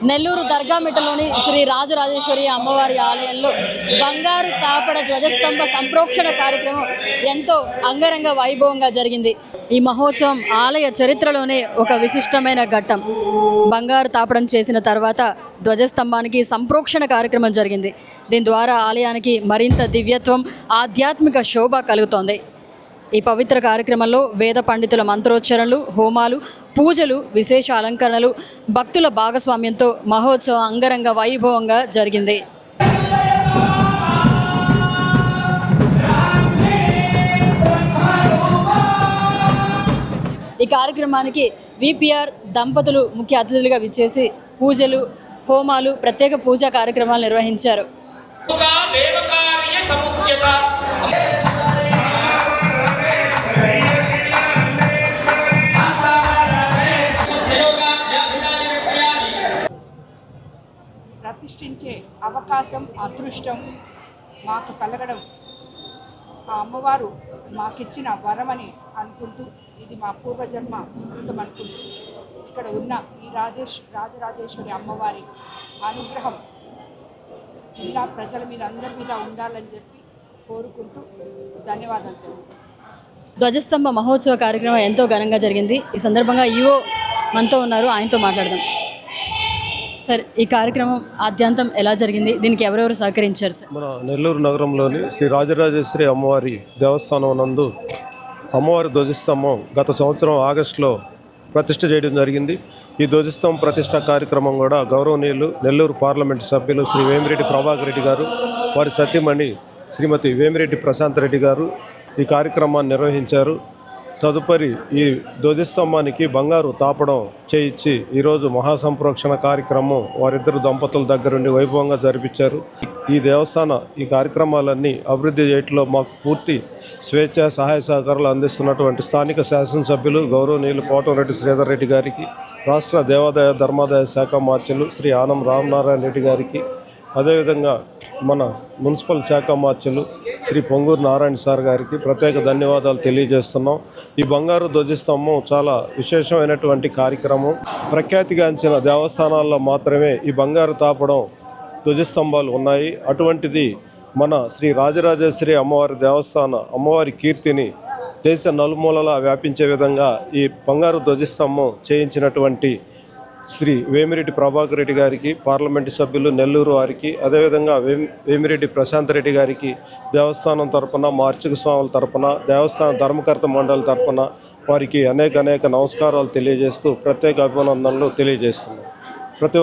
నెల్లూరు దర్గామిట్టలోని శ్రీ రాజరాజేశ్వరి అమ్మవారి ఆలయంలో బంగారు తాపడ ధ్వజస్తంభ సంప్రోక్షణ కార్యక్రమం ఎంతో అంగరంగ వైభవంగా జరిగింది. ఈ మహోత్సవం ఆలయ చరిత్రలోనే ఒక విశిష్టమైన ఘట్టం. బంగారు తాపడం చేసిన తర్వాత ధ్వజస్తంభానికి సంప్రోక్షణ కార్యక్రమం జరిగింది. దీని ద్వారా ఆలయానికి మరింత దివ్యత్వం, ఆధ్యాత్మిక శోభ కలుగుతోంది. ఈ పవిత్ర కార్యక్రమంలో వేద పండితుల మంత్రోచ్చరణలు, హోమాలు, పూజలు, విశేష అలంకరణలు, భక్తుల భాగస్వామ్యంతో మహోత్సవం అంగరంగ వైభవంగా జరిగింది. ఈ కార్యక్రమానికి విపిఆర్ దంపతులు ముఖ్య అతిథులుగా విచ్చేసి పూజలు, హోమాలు, ప్రత్యేక పూజా కార్యక్రమాలు నిర్వహించారు. ప్రతిష్ఠించే అవకాశం, అదృష్టం మాకు కలగడం ఆ అమ్మవారు మాకిచ్చిన వరమని అనుకుంటూ, ఇది మా పూర్వజన్మ సుకృతం అనుకుంటూ, ఇక్కడ ఉన్న ఈ రాజరాజేశ్వరి అమ్మవారి అనుగ్రహం జిల్లా ప్రజల మీద, అందరి మీద ఉండాలని చెప్పి కోరుకుంటూ ధన్యవాదాలు తెలుపుతున్నాను. ధ్వజస్తంభ మహోత్సవ కార్యక్రమం ఎంతో ఘనంగా జరిగింది. ఈ సందర్భంగా ఈవో మనతో ఉన్నారు, ఆయనతో మాట్లాడదాం. సార్, ఈ కార్యక్రమం ఆద్యంతం ఎలా జరిగింది? దీనికి ఎవరెవరు సహకరించారు సార్? మన నెల్లూరు నగరంలోని శ్రీ రాజరాజేశ్వరి అమ్మవారి దేవస్థానం నందు అమ్మవారి ధ్వజస్తంభం గత సంవత్సరం ఆగస్టులో ప్రతిష్ఠ చేయడం జరిగింది. ఈ ధ్వజస్తంభం ప్రతిష్ఠ కార్యక్రమం కూడా గౌరవనీయులు నెల్లూరు పార్లమెంటు సభ్యులు శ్రీ వేమిరెడ్డి ప్రభాకర్ రెడ్డి గారు, వారి సతీమణి శ్రీమతి వేమిరెడ్డి ప్రశాంత్ రెడ్డి గారు ఈ కార్యక్రమాన్ని నిర్వహించారు. తదుపరి ఈ ధ్వజస్తంభానికి బంగారు తాపడం చేయించి ఈరోజు మహాసంప్రోక్షణ కార్యక్రమం వారిద్దరు దంపతుల దగ్గరుండి వైభవంగా జరిపించారు. ఈ దేవస్థాన ఈ కార్యక్రమాలన్నీ అభివృద్ధి చేయడంలో మాకు పూర్తి స్వేచ్ఛ, సహాయ సహకారాలు అందిస్తున్నటువంటి స్థానిక శాసనసభ్యులు గౌరవనీయులు కోటంరెడ్డి శ్రీధర్ రెడ్డి గారికి, రాష్ట్ర దేవాదాయ ధర్మాదాయ శాఖ మార్చులు శ్రీ ఆనం రామనారాయణ రెడ్డి గారికి, అదేవిధంగా మన మున్సిపల్ శాఖ మార్చులు శ్రీ పొంగూరు నారాయణ సార్ గారికి ప్రత్యేక ధన్యవాదాలు తెలియజేస్తున్నాం. ఈ బంగారు ధ్వజస్తంభం చాలా విశేషమైనటువంటి కార్యక్రమం. ప్రఖ్యాతిగాంచిన దేవస్థానాల్లో మాత్రమే ఈ బంగారు తాపడం ధ్వజస్తంభాలు ఉన్నాయి. అటువంటిది మన శ్రీ రాజరాజేశ్వరి అమ్మవారి దేవస్థాన అమ్మవారి కీర్తిని దేశ నలుమూలలా వ్యాపించే విధంగా ఈ బంగారు ధ్వజస్తంభం చేయించినటువంటి శ్రీ వేమిరెడ్డి ప్రభాకర్ రెడ్డి గారికి, పార్లమెంటు సభ్యులు నెల్లూరు వారికి, అదేవిధంగా వేమిరెడ్డి ప్రశాంత్ రెడ్డి గారికి దేవస్థానం తరపున, మార్చిక స్వాముల తరపున, దేవస్థాన ధర్మకర్త మండలి తరపున వారికి అనేక నమస్కారాలు తెలియజేస్తూ ప్రత్యేక అభినందనలు తెలియజేస్తున్నాం. ప్రతి